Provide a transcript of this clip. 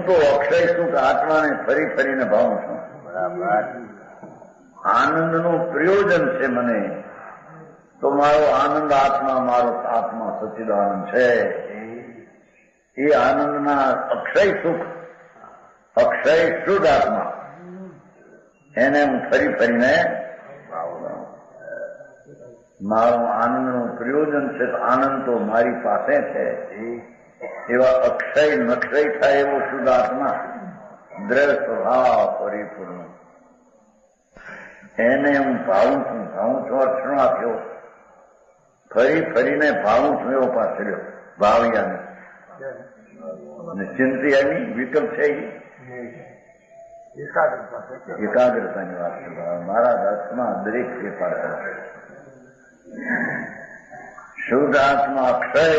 તો અક્ષય સુખ આત્માને ફરી ફરીને ભાવું છું. આનંદનું પ્રયોજન છે મને, તો મારો આનંદ આત્મા, મારો આત્મા સચ્ચિદાનંદ છે. એ આનંદના અક્ષય સુખ, અક્ષય શુદ્ધ આત્મા, એને હું ફરી ફરીને મારું આનંદનું પ્રયોજન છે. આનંદ તો મારી પાસે છે. એવા અક્ષય નક્ષય થાય એવો શુદ્ધ આત્મા, દ્રઢ સ્વભાવ પરિપૂર્ણ, એને હું ભાવું છું. ભાવું છું અર્થનો આપ્યો, ફરી ફરીને ભાવું છું એવો પાસે રહ્યો. ભાવ્યાને ચિંત્યાની વિકલ્પ છે એકાગ્રતાની વાત છે. મારા દર્શમાં દરેક ફેરફાર કરે. શુદ્ધ આત્મા અક્ષય